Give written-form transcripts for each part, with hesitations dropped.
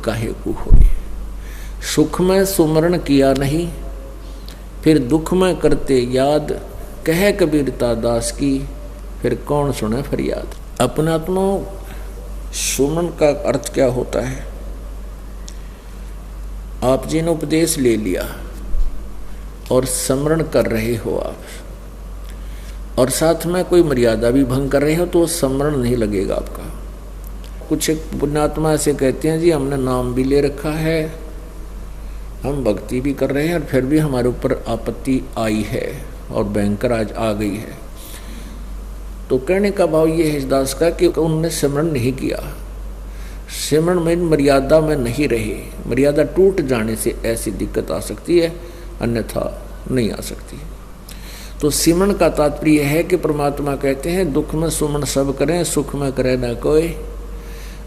काहे को होए। सुख में सुमरण किया नहीं, फिर दुख में करते याद, कहे कबीरता दास की, फिर कौन सुने फरियाद। अपनात्मा सुमन का अर्थ क्या होता है? आप जी ने उपदेश ले लिया और स्मरण कर रहे हो आप, और साथ में कोई मर्यादा भी भंग कर रहे हो, तो स्मरण नहीं लगेगा आपका। कुछ एक पुण्यात्मा ऐसे कहते हैं जी हमने नाम भी ले रखा है, हम भक्ति भी कर रहे हैं, और फिर भी हमारे ऊपर आपत्ति आई है और भयंकर आज आ गई है। तो कहने का भाव ये है दास का कि उन्होंने सिमरण नहीं किया, सिमरण में मर्यादा में नहीं रहे। मर्यादा टूट जाने से ऐसी दिक्कत आ सकती है, अन्यथा नहीं आ सकती। तो सिमरण का तात्पर्य है कि परमात्मा कहते हैं दुख में सुमन सब करें, सुख में करे ना कोई।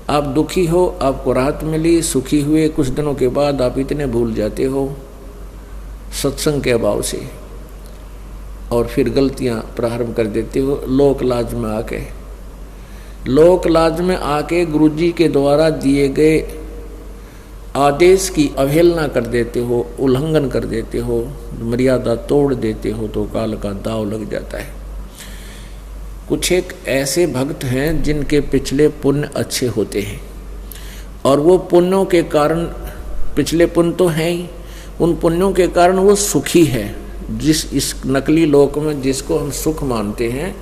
आप दुखी हो, आपको राहत मिली, सुखी हुए, कुछ दिनों के बाद आप इतने भूल जाते हो सत्संग के अभाव से, और फिर गलतियां प्रारंभ कर देते हो। लोक लाज में आके गुरुजी के द्वारा दिए गए आदेश की अवहेलना कर देते हो, उल्लंघन कर देते हो, मर्यादा तोड़ देते हो, तो काल का दाव लग जाता है। कुछ एक ऐसे भक्त हैं जिनके पिछले पुण्य अच्छे होते हैं, और वो पुण्यों के कारण, पिछले पुण्य तो हैं ही, उन पुण्यों के कारण वो सुखी है। जिस इस नकली लोक में जिसको हम सुख मानते हैं,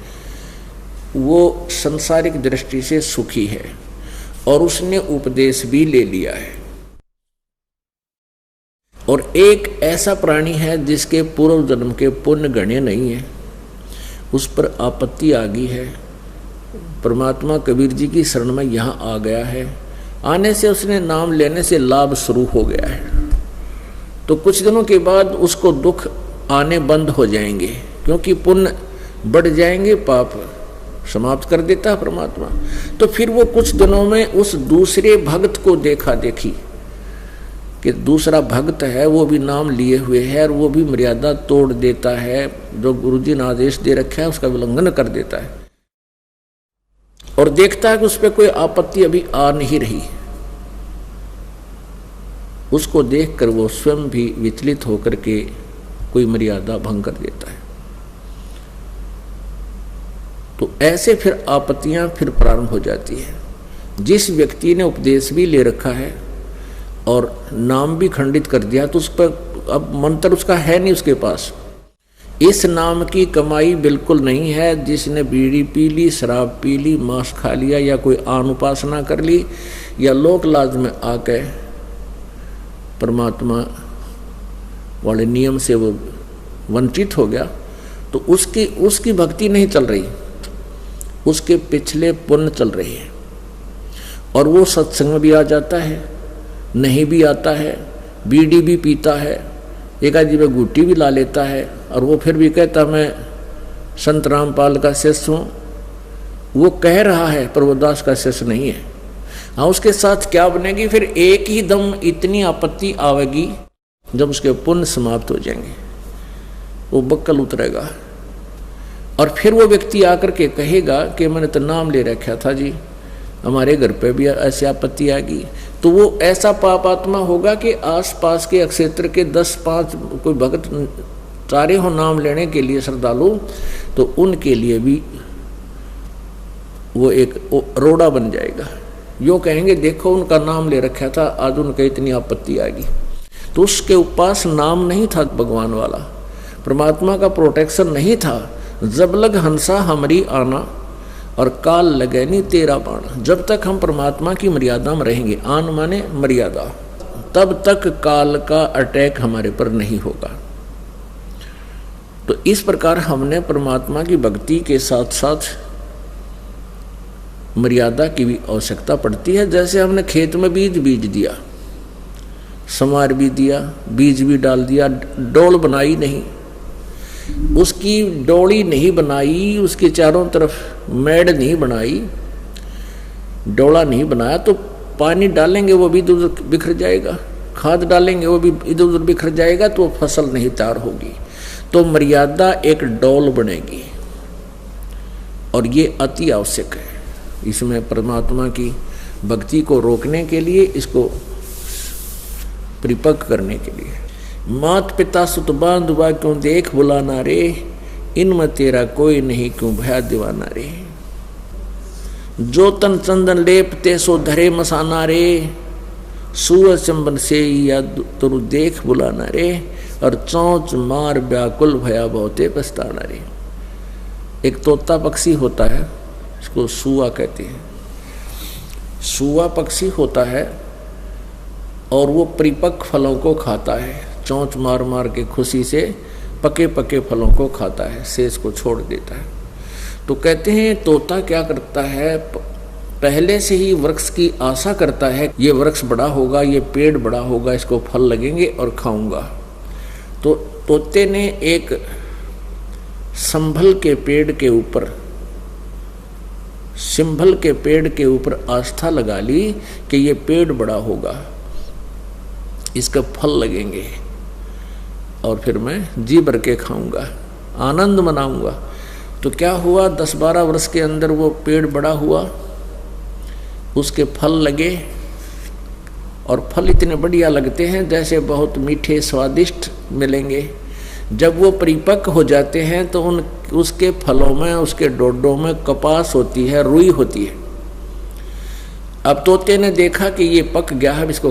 वो संसारिक दृष्टि से सुखी है, और उसने उपदेश भी ले लिया है। और एक ऐसा प्राणी है जिसके पूर्व जन्म के पुण्य गणे नहीं है, उस पर आपत्ति आ गई है। परमात्मा कबीर जी की शरण में यहाँ आ गया है, आने से उसने नाम लेने से लाभ शुरू हो गया है। तो कुछ दिनों के बाद उसको दुख आने बंद हो जाएंगे, क्योंकि पुण्य बढ़ जाएंगे, पाप समाप्त कर देता है परमात्मा। तो फिर वो कुछ दिनों में उस दूसरे भक्त को देखा देखी कि दूसरा भक्त है, वो भी नाम लिए हुए है, और वो भी मर्यादा तोड़ देता है, जो गुरुजी ने आदेश दे रखा है उसका उल्लंघन कर देता है, और देखता है कि उस पर कोई आपत्ति अभी आ नहीं रही। उसको देखकर वो स्वयं भी विचलित होकर के कोई मर्यादा भंग कर देता है। तो ऐसे फिर आपत्तियां फिर प्रारंभ हो जाती है। जिस व्यक्ति ने उपदेश भी ले रखा है और नाम भी खंडित कर दिया, तो उस पर अब मंत्र उसका है नहीं उसके पास। इस नाम की कमाई बिल्कुल नहीं है। जिसने बीड़ी पी ली, शराब पी ली, मांस खा लिया, या कोई आन उपासना कर ली, या लोक लाज में आके परमात्मा वाले नियम से वो वंचित हो गया, तो उसकी भक्ति नहीं चल रही, उसके पिछले पुण्य चल रहे हैं। और वो सत्संग में भी आ जाता है, नहीं भी आता है, बीड़ी भी पीता है, एक आदमी में गुट्टी भी ला लेता है, और वो फिर भी कहता मैं संत रामपाल का शिष्य हूँ। वो कह रहा है पर वो दास का शिष्य नहीं है। हाँ, उसके साथ क्या बनेगी? फिर एक ही दम इतनी आपत्ति आवेगी जब उसके पुण्य समाप्त हो जाएंगे, वो बक्कल उतरेगा, और फिर वो व्यक्ति आकर के कहेगा कि मैंने तो नाम ले रखा था जी, हमारे घर पे भी ऐसी आपत्ति आ गई। तो वो ऐसा पापात्मा होगा कि आसपास के क्षेत्र के 10-5 कोई भक्त चारे हो नाम लेने के लिए श्रद्धालु, तो उनके लिए भी वो एक रोड़ा बन जाएगा। यो कहेंगे देखो उनका नाम ले रखा था, आज उनका इतनी आपत्ति आ गई। तो उसके पास नाम नहीं था भगवान वाला, परमात्मा का प्रोटेक्शन नहीं था। जब लग हंसा हमारी आना, और काल लगे नहीं तेरा बाण। जब तक हम परमात्मा की मर्यादा में रहेंगे, आन माने मर्यादा, तब तक काल का अटैक हमारे पर नहीं होगा। तो इस प्रकार हमने परमात्मा की भक्ति के साथ साथ मर्यादा की भी आवश्यकता पड़ती है। जैसे हमने खेत में बीज दिया, संवार भी दिया, बीज भी डाल दिया, डोल बनाई नहीं, उसकी डोली नहीं बनाई, उसके चारों तरफ मेड़ नहीं बनाई, डोला नहीं बनाया, तो पानी डालेंगे वो भी इधर उधर बिखर जाएगा, खाद डालेंगे वो भी इधर उधर बिखर जाएगा, तो फसल नहीं तैयार होगी। तो मर्यादा एक डोल बनेगी, और ये अति आवश्यक है। इसमें परमात्मा की भक्ति को रोकने के लिए इसको परिपक्व करने के लिए। मात पिता सुत बांधुआ क्यों देख बुलाना रे, इनमें तेरा कोई नहीं क्यों भया दीवाना रे। जो तन चंदन लेपते सो धरे मसाना रे, सूरज चंबन से या तरु देख बुलाना रे, और चौंच मार व्याकुल भया बहुते पछताना रे। एक तोता पक्षी होता है, इसको सुआ कहते हैं। सुआ पक्षी होता है और वो परिपक्व फलों को खाता है, चोंच मार मार के खुशी से पके पके फलों को खाता है, शेष को छोड़ देता है। तो कहते हैं तोता क्या करता है, पहले से ही वृक्ष की आशा करता है, ये वृक्ष बड़ा होगा, ये पेड़ बड़ा होगा, इसको फल लगेंगे और खाऊंगा। तो तोते ने एक संभल के पेड़ के ऊपर, सिंभल के पेड़ के ऊपर आस्था लगा ली कि ये पेड़ बड़ा होगा, इसका फल लगेंगे और फिर मैं जी भर के खाऊंगा, आनंद मनाऊंगा। तो क्या हुआ, 10-12 वर्ष के अंदर वो पेड़ बड़ा हुआ, उसके फल लगे और फल इतने बढ़िया लगते हैं जैसे बहुत मीठे स्वादिष्ट मिलेंगे। जब वो परिपक्व हो जाते हैं तो उसके फलों में, उसके डोडों में कपास होती है, रुई होती है। अब तोते ने देखा कि ये पक गया है, इसको